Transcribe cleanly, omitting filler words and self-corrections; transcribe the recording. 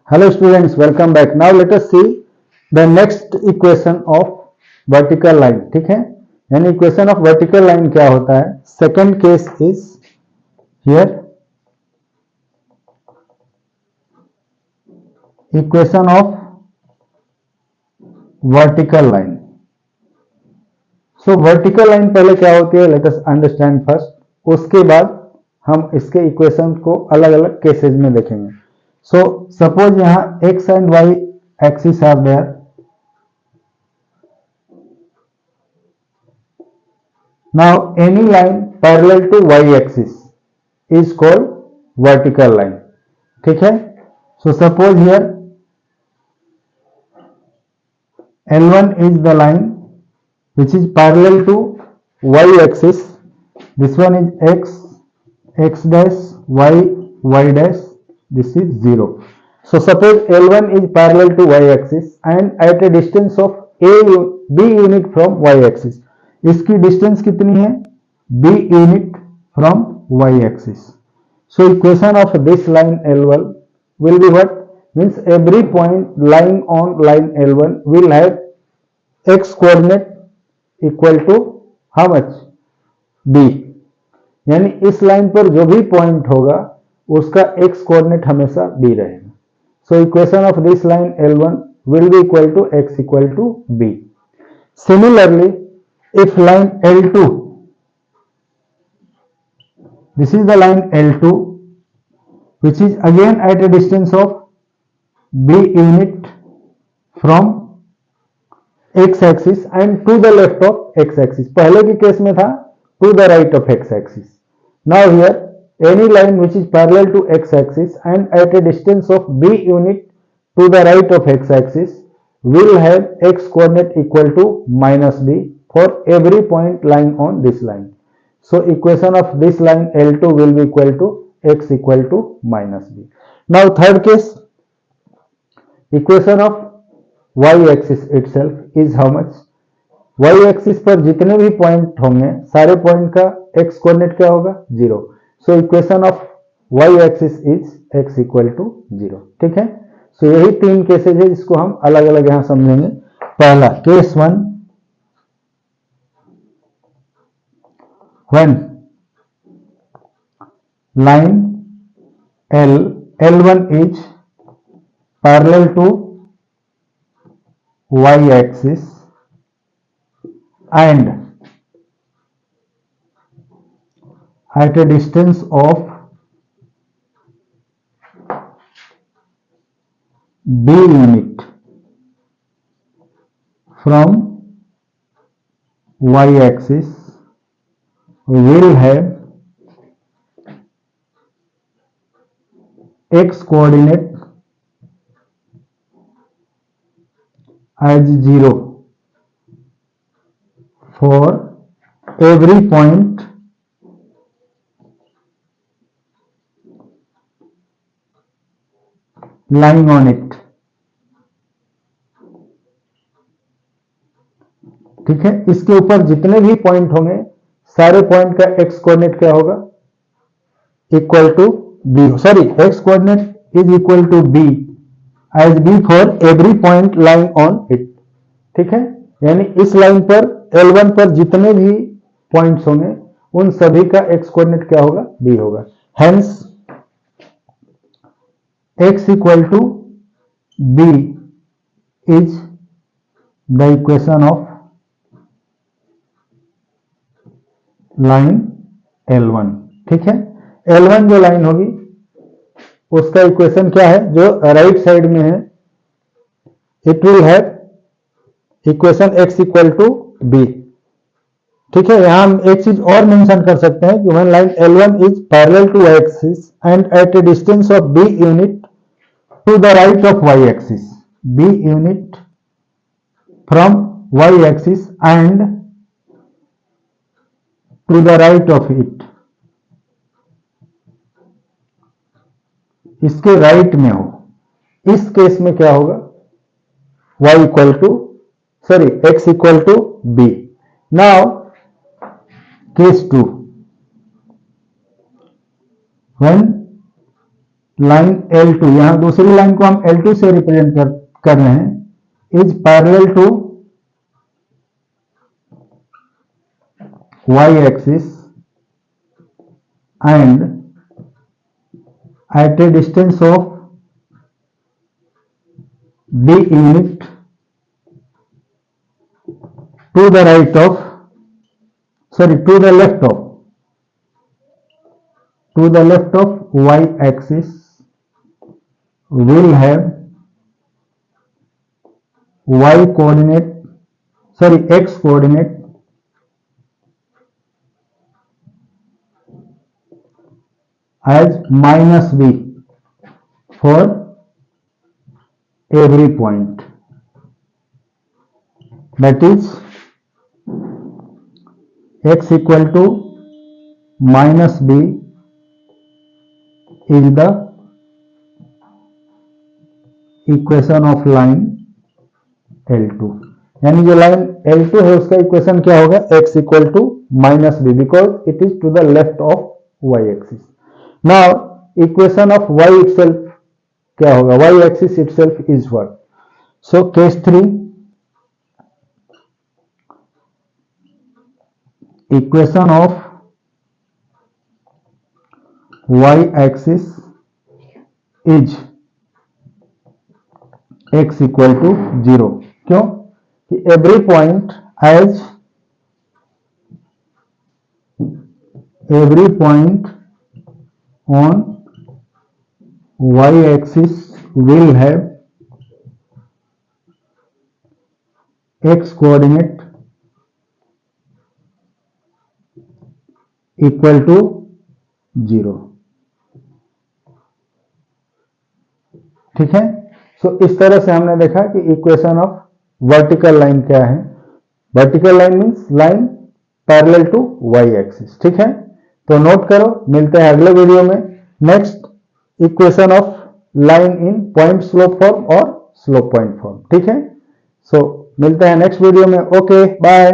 Hello students, welcome back. Now let us see the next equation of vertical line. ठीक है, यानी equation of vertical line क्या होता है? Second case is here equation of vertical line. So vertical line पहले क्या होती है? Let us understand first. उसके बाद हम इसके equation को अलग अलग cases में देखेंगे. So suppose यहाँ x and y axis are there. Now any line parallel to y axis is called vertical line. ठीक है, so suppose here L1 is the line which is parallel to y axis. This one is x dash, y dash. This is 0. So suppose L1 is parallel to y axis and at a distance of b unit from y axis. इसकी distance कितनी है? b unit from y axis. So equation of this line L1 will be what? Means every point lying on line L1 will have x coordinate equal to how much? b. यानी इस line पर जो भी point होगा उसका x coordinate हमेशा b रहेगा. So equation of this line L1 will be equal to x equal to b. Similarly, if line L2, this is the line L2 which is again at a distance of b unit from x axis and to the left of x axis. पहले के case में था to the right of x axis. Now here any line which is parallel to x axis and at a distance of b unit to the right of x axis will have x coordinate equal to minus b for every point lying on this line. So equation of this line L2 will be equal to x equal to minus b. Now third case, equation of y axis itself is how much? y axis पर जितने भी point होंगे सारे point का x coordinate क्या होगा? 0. So equation of y axis is x equal to 0. ठीक है, so यही तीन केसेज है जिसको हम अलग अलग यहां समझेंगे. पहला case 1, when line L1 is parallel to y axis and at a distance of b unit from y axis will have x coordinate as 0 for every point lying on it. ठीक है, इसके ऊपर जितने भी पॉइंट होंगे सारे point का x coordinate क्या होगा? Equal to b. Sorry, x coordinate is equal to b as b for every point lying on it. ठीक है, यानी इस लाइन पर L1 पर जितने भी पॉइंट्स होंगे उन सभी का x कोऑर्डिनेट क्या होगा? b होगा. Hence x equal to b is the equation of line L1. ठीक है, L1 जो लाइन होगी उसका इक्वेशन क्या है? जो राइट साइड में है it will have equation x equal to b. ठीक है, यहां हम एक चीज और मेंशन कर सकते हैं कि when line L1 is parallel to y axis and at a distance of b unit to the right of y axis, b unit from y axis and to the right of it, इसके right में हो, इस case में क्या होगा? y equal to x equal to b. Now case 2, when line L2, यहां दूसरी line को हम L2 से रिप्रेजेंट कर रहे हैं, is parallel to y axis and at a distance of d unit to the right of, sorry, to the left of y axis will have y coordinate, sorry, x coordinate as -b for every point. That is x equal to -b is the equation of line L2, यानी जो line L2 है उसका equation क्या होगा, x equal to -b because it is to the left of y axis. Now equation of y itself क्या होगा, y axis itself is what. So case 3, equation of y axis is x equal to 0. क्यों कि every point on y axis will have x coordinate equal to 0. ठीक है. सो इस तरह से हमने देखा कि इक्वेशन ऑफ वर्टिकल लाइन क्या है. Vertical line means line parallel to Y axis. ठीक है, तो नोट करो. मिलते हैं अगले वीडियो में next equation of line in point slope form और स्लोप पॉइंट फॉर्म. ठीक है, सो मिलते हैं नेक्स्ट वीडियो में. Okay, bye.